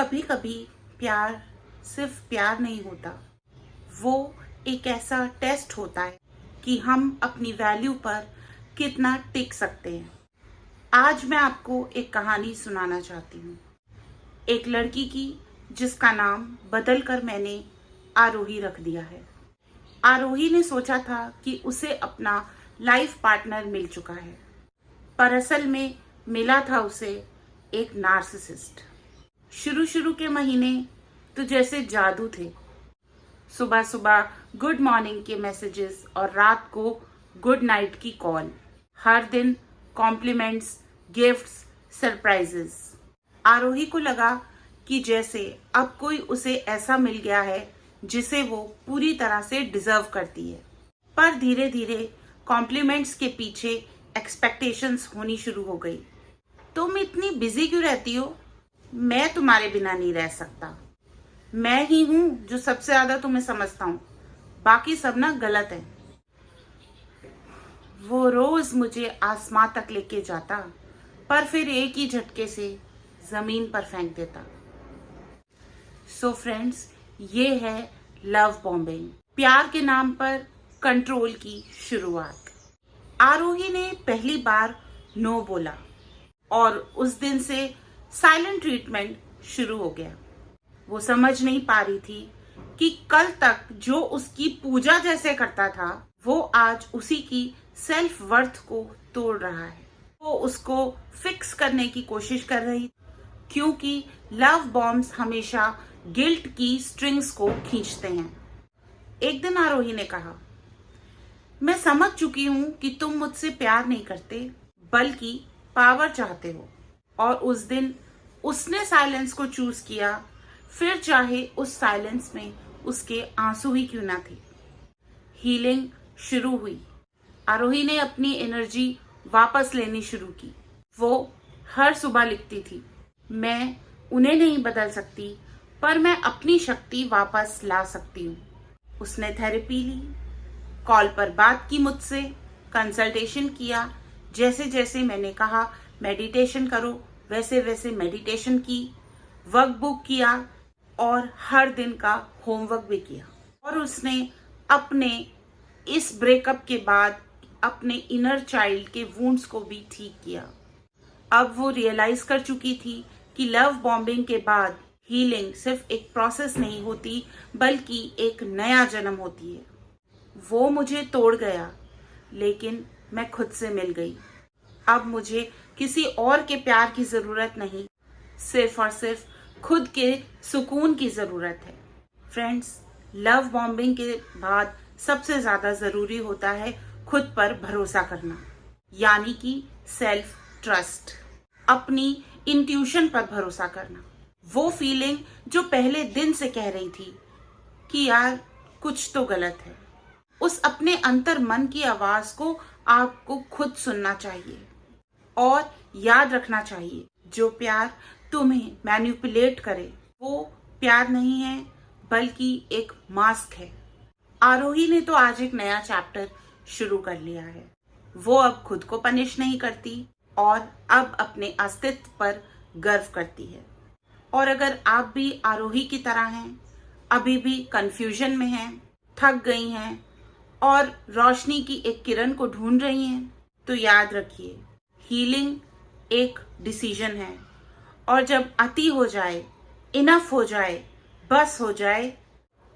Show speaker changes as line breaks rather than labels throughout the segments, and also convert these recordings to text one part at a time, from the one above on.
कभी कभी प्यार सिर्फ प्यार नहीं होता, वो एक ऐसा टेस्ट होता है कि हम अपनी वैल्यू पर कितना टिक सकते हैं। आज मैं आपको एक कहानी सुनाना चाहती हूँ, एक लड़की की जिसका नाम बदल कर मैंने आरोही रख दिया है। आरोही ने सोचा था कि उसे अपना लाइफ पार्टनर मिल चुका है, पर असल में मिला था उसे एक नार्सिसिस्ट। शुरू शुरू के महीने तो जैसे जादू थे। सुबह सुबह गुड मॉर्निंग के मैसेजेस और रात को गुड नाइट की कॉल। हर दिन कॉम्प्लीमेंट्स, गिफ्ट्स, सरप्राइजेस। आरोही को लगा कि जैसे अब कोई उसे ऐसा मिल गया है जिसे वो पूरी तरह से डिजर्व करती है। पर धीरे धीरे कॉम्प्लीमेंट्स के पीछे एक्सपेक्टेशंस होनी शुरू हो गई। तुम इतनी बिजी क्यों रहती हो? मैं तुम्हारे बिना नहीं रह सकता। मैं ही हूं जो सबसे ज्यादा तुम्हें समझता हूं, बाकी सब ना गलत है। वो रोज मुझे आसमां तक लेके जाता, पर फिर एक ही झटके से जमीन पर फेंक देता। सो फ्रेंड्स, ये है लव बॉम्बिंग, प्यार के नाम पर कंट्रोल की शुरुआत। आरोही ने पहली बार नो बोला और उस दिन से साइलेंट ट्रीटमेंट शुरू हो गया। वो समझ नहीं पा रही थी कि कल तक जो उसकी पूजा जैसे करता था, वो आज उसी की सेल्फ वर्थ को तोड़ रहा है। वो उसको फिक्स करने की कोशिश कर रही, क्योंकि लव बॉम्ब्स हमेशा गिल्ट की स्ट्रिंग्स को खींचते हैं। एक दिन आरोही ने कहा, मैं समझ चुकी हूं कि तुम मुझसे प्यार नहीं करते, बल्कि पावर चाहते हो। और उस दिन उसने साइलेंस को चूज किया, फिर चाहे उस साइलेंस में उसके आंसू ही क्यों ना थे। हीलिंग शुरू हुई। आरोही ने अपनी एनर्जी वापस लेनी शुरू की। वो हर सुबह लिखती थी, मैं उन्हें नहीं बदल सकती, पर मैं अपनी शक्ति वापस ला सकती हूँ। उसने थेरेपी ली, कॉल पर बात की मुझसे, कंसल्टेशन किया। जैसे जैसे मैंने कहा मेडिटेशन करो, वैसे वैसे मेडिटेशन की, वर्कबुक किया और हर दिन का होमवर्क भी किया। और उसने अपने इस ब्रेकअप के बाद अपने इनर चाइल्ड के वुंड्स को भी ठीक किया। अब वो रियलाइज कर चुकी थी कि लव बॉम्बिंग के बाद हीलिंग सिर्फ एक प्रोसेस नहीं होती, बल्कि एक नया जन्म होती है। वो मुझे तोड़ गया, लेकिन मैं खुद से मिल गई। अब मुझे किसी और के प्यार की जरूरत नहीं, सिर्फ और सिर्फ खुद के सुकून की जरूरत है। फ्रेंड्स, लव बॉम्बिंग के बाद सबसे ज्यादा जरूरी होता है खुद पर भरोसा करना, यानी कि सेल्फ ट्रस्ट, अपनी इंट्यूशन पर भरोसा करना। वो फीलिंग जो पहले दिन से कह रही थी कि यार कुछ तो गलत है, उस अपने अंतर मन की आवाज को आपको खुद सुनना चाहिए और याद रखना चाहिए। जो प्यार तुम्हें मैनिपुलेट करे, वो प्यार नहीं है, बल्कि एक मास्क है। आरोही ने तो आज एक नया चैप्टर शुरू कर लिया है। वो अब खुद को पनिश नहीं करती और अब अपने अस्तित्व पर गर्व करती है। और अगर आप भी आरोही की तरह हैं, अभी भी कंफ्यूजन में हैं, थक गई हैं और रोशनी की एक किरण को ढूंढ रही हैं, तो याद रखिए, हीलिंग एक डिसीजन है। और जब अति हो जाए, इनफ हो जाए, बस हो जाए,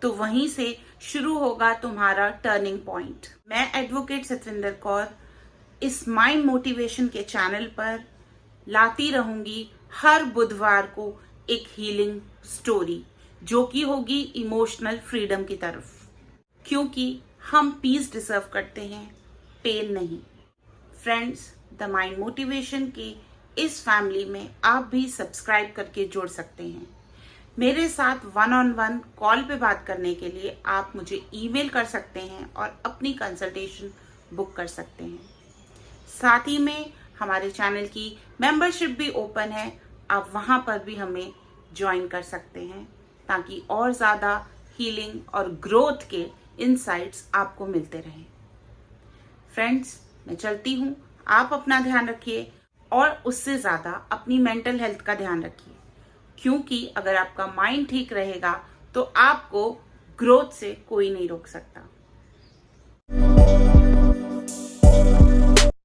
तो वहीं से शुरू होगा तुम्हारा टर्निंग पॉइंट। मैं एडवोकेट सतविंदर कौर इस माइंड मोटिवेशन के चैनल पर लाती रहूंगी हर बुधवार को एक हीलिंग स्टोरी, जो कि होगी इमोशनल फ्रीडम की तरफ, क्योंकि हम पीस डिजर्व करते हैं, पेन नहीं। फ्रेंड्स, द माइंड मोटिवेशन के इस फैमिली में आप भी सब्सक्राइब करके जुड़ सकते हैं। मेरे साथ 1-on-1 कॉल पे बात करने के लिए आप मुझे ईमेल कर सकते हैं और अपनी कंसल्टेशन बुक कर सकते हैं। साथ ही में हमारे चैनल की मेंबरशिप भी ओपन है, आप वहां पर भी हमें ज्वाइन कर सकते हैं, ताकि और ज़्यादा हीलिंग और ग्रोथ के इनसाइट्स आपको मिलते रहें। फ्रेंड्स, मैं चलती हूँ, आप अपना ध्यान रखिए और उससे ज़्यादा अपनी मेंटल हेल्थ का ध्यान रखिए। क्योंकि अगर आपका माइंड ठीक रहेगा तो आपको ग्रोथ से कोई नहीं रोक सकता।